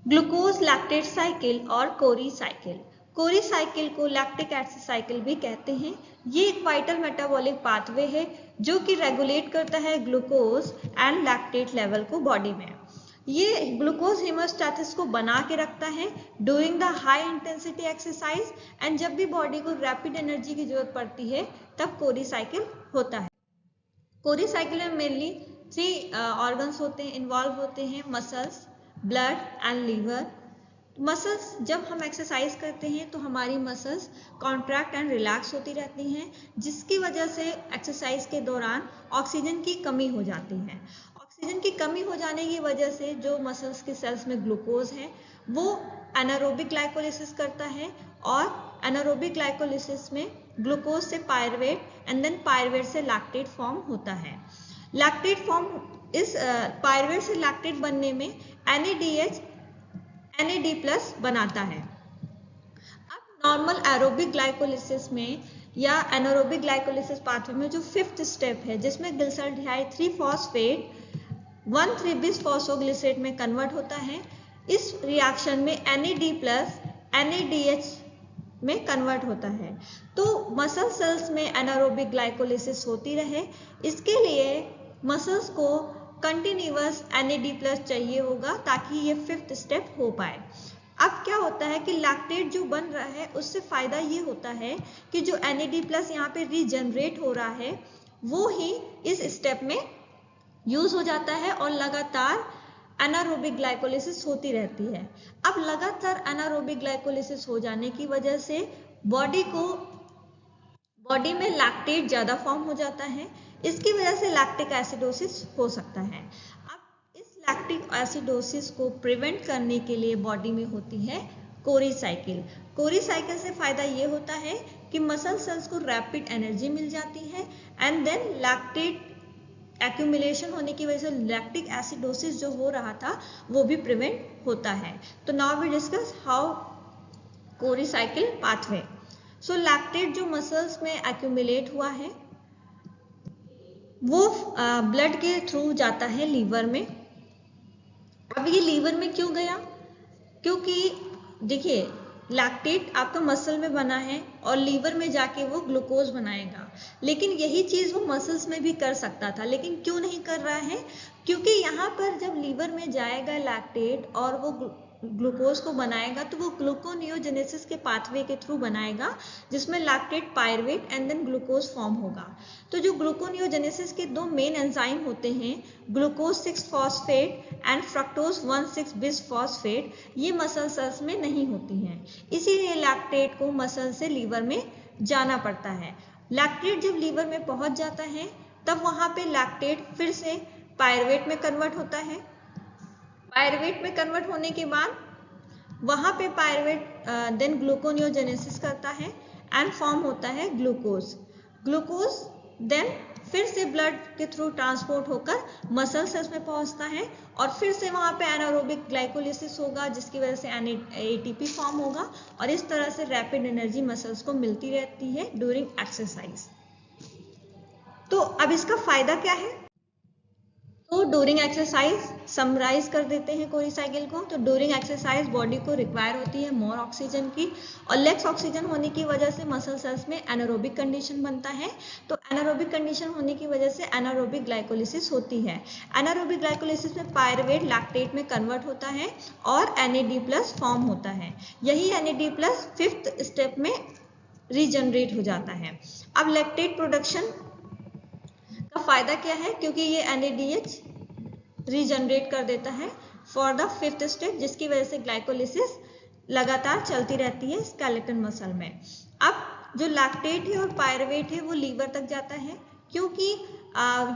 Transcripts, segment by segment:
Glucose lactate cycle और कोरी cycle. कोरी cycle को lactic acid cycle भी कहते हैं। ये एक वाइटल मेटाबॉलिक पाथवे है जो कि रेगुलेट करता है ग्लूकोज एंड लैक्टेट लेवल को बॉडी में। ये ग्लूकोज हेमोस्टैसिस को बना के रखता है during the high intensity exercise and जब भी बॉडी को रैपिड एनर्जी की जरूरत पड़ती है तब कोरी साइकिल होता है। कोरी साइकिल में मेनली 3 ऑर्गन्स होते हैं, इन्वॉल्व होते हैं, muscles, blood and liver. Muscles, जब हम एक्सरसाइज करते हैं तो हमारी मसल्स कॉन्ट्रैक्ट एंड रिलैक्स होती रहती हैं, जिसकी वजह से एक्सरसाइज के दौरान ऑक्सीजन की कमी हो जाती है। ऑक्सीजन की कमी हो जाने की वजह से जो मसल्स के सेल्स में ग्लूकोज है वो एनारोबिक ग्लाइकोलिसिस करता है और एनारोबिक ग्लाइकोलिसिस में ग्लूकोज से पायरुवेट एंड देन पायरुवेट से लैक्टेट फॉर्म होता है। लैक्टेट फॉर्म इस पायरुवेट से लैक्टेट बनने में NADH NAD+ बनाता है। अब नॉर्मल एरोबिक ग्लाइकोलिसिस में या एनारोबिक ग्लाइकोलिसिस पाथवे में जो 5th स्टेप है जिसमें ग्लिसरॉल्डिहाइड 3-फॉस्फेट 1,3-बिसफॉस्फोग्लिसरेट में कन्वर्ट होता है, इस रिएक्शन में NAD+ NADH में कन्वर्ट होता है। तो मसल सेल्स में एनारोबिक ग्लाइकोलिसिस होती रहे, इसके लिए मसल्स को कंटिन्यूअस NAD+ चाहिए होगा ताकि ये 5th स्टेप हो पाए। अब क्या होता है कि लैक्टेट जो बन रहा है उससे फायदा ये होता है कि जो NAD+ यहाँ पे रीजनरेट हो रहा है वो ही इस स्टेप में यूज हो जाता है और लगातार एनारोबिक ग्लाइकोलिसिस होती रहती है। अब लगातार एनारोबिक ग्लाइकोलिसिस हो जाने की वजह से बॉडी में लैक्टेट ज़्यादा फॉर्म हो जाता है, इसकी वजह से लैक्टिक एसिडोसिस हो सकता है। अब इस लैक्टिक एसिडोसिस को प्रिवेंट करने के लिए बॉडी में होती है कोरी साइकिल। कोरी साइकिल से फ़ायदा ये होता है कि मसल सेल्स को रैपिड एनर्जी मिल जाती है एंड देन लैक्टेट एक्यूमुलेशन होने की वजह से लैक्टिक एसिडोसिस जो हो रहा था वो भी प्रिवेंट होता है। तो now we discuss how Cori cycle pathway. So lactate जो मसल्स में एक्यूमुलेट हुआ है वो ब्लड के थ्रू जाता है लीवर में। अब ये लीवर में क्यों गया? क्योंकि देखिए लैक्टेट आपका मसल में बना है और लीवर में जाके वो ग्लूकोज बनाएगा, लेकिन यही चीज़ वो मसल्स में भी कर सकता था, लेकिन क्यों नहीं कर रहा है? क्योंकि यहाँ पर जब लीवर में जाएगा लैक्टेट और वो ग्लूकोज को बनाएगा तो वो ग्लूकोनियोजेनेसिस के पाथवे के थ्रू बनाएगा जिसमें lactate pyruvate and then glucose form होगा। तो जो ग्लूकोनियोजेनेसिस के 2 मेन एंजाइम होते हैं ग्लूकोज 6-फॉस्फेट एंड फ्रक्टोज 1,6-बिसफॉस्फेट, ये मसल सेल्स में नहीं होती हैं, इसीलिए लैक्टेट को मसल से लीवर में जाना पड़ता है। लैक्टेट जब लीवर में पहुंच जाता है तब वहां पे लैक्टेट फिर से पायरुवेट में कन्वर्ट होता है। पायरुवेट में कन्वर्ट होने के बाद वहां पे पायरुवेट देन ग्लूकोनियोजेनेसिस करता है एंड फॉर्म होता है ग्लूकोज। ग्लूकोज देन फिर से ब्लड के थ्रू ट्रांसपोर्ट होकर मसल सेल्स में पहुंचता है और फिर से वहां पे एनारोबिक ग्लाइकोलिसिस होगा जिसकी वजह से ATP फॉर्म होगा और इस तरह से रैपिड एनर्जी मसल्स को मिलती रहती है ड्यूरिंग एक्सरसाइज। तो अब इसका फायदा क्या है? तो ड्यूरिंग एक्सरसाइज समराइज कर देते हैं कोरी साइकिल को। तो ड्यूरिंग एक्सरसाइज बॉडी को रिक्वायर होती है मोर ऑक्सीजन की और लेस ऑक्सीजन होने की वजह से मसल सेल्स में एनारोबिक कंडीशन बनता है। तो एनारोबिक कंडीशन होने की वजह से एनारोबिक ग्लाइकोलिसिस होती है। एनारोबिक ग्लाइकोलिसिस में पायरुवेट लैक्टेट में कन्वर्ट होता है और NAD+ फॉर्म होता है। यही NAD+ 5th स्टेप में रीजनरेट हो जाता है। अब लैक्टेट प्रोडक्शन का फायदा क्या है? क्योंकि ये NADH रीजनरेट कर देता है फॉर द 5th स्टेप, जिसकी वजह से ग्लाइकोलिसिस लगातार चलती रहती है स्केलेटन मसल में। अब जो लैक्टेट है और पायरुवेट है वो लीवर तक जाता है, क्योंकि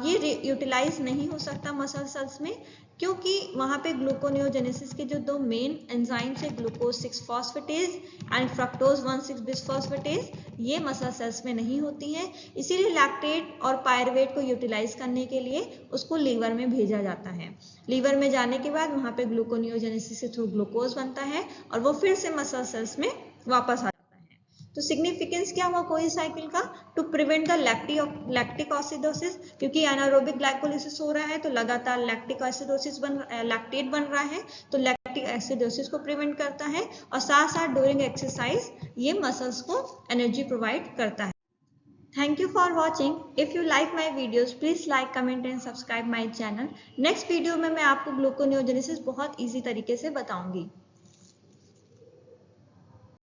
ये यूटिलाइज नहीं हो सकता मसल सेल्स में, क्योंकि वहाँ पे ग्लूकोनियोजेनेसिस के जो 2 मेन एंजाइम्स है ग्लूकोज 6-फॉस्फेटेज एंड फ्रक्टोज 1,6-बिसफॉस्फेटेज, ये मसल सेल्स में नहीं होती हैं। इसीलिए लैक्टेट और पायरुवेट को यूटिलाइज करने के लिए उसको लीवर में भेजा जाता है। लीवर में जाने के बाद वहाँ पे ग्लूकोनियोजेनेसिस के थ्रू ग्लूकोज बनता है और वो फिर से मसल सेल्स में वापस आ जाता है। तो सिग्निफिकेंस क्या हुआ कोई साइकिल का? To prevent the lactic acidosis, क्योंकि एनारोबिक ग्लाइकोलिसिस हो रहा है तो लगातार लैक्टिक एसिडोसिस लैक्टेट बन रहा है, तो लैक्टिक एसिडोसिस को प्रिवेंट करता है और साथ साथ ड्यूरिंग एक्सरसाइज ये मसल्स को एनर्जी प्रोवाइड करता है। Thank you for watching. If you like my videos, please like, comment and subscribe my channel. Next video में मैं आपको ग्लूकोनियोजेनेसिस बहुत इजी तरीके से बताऊंगी।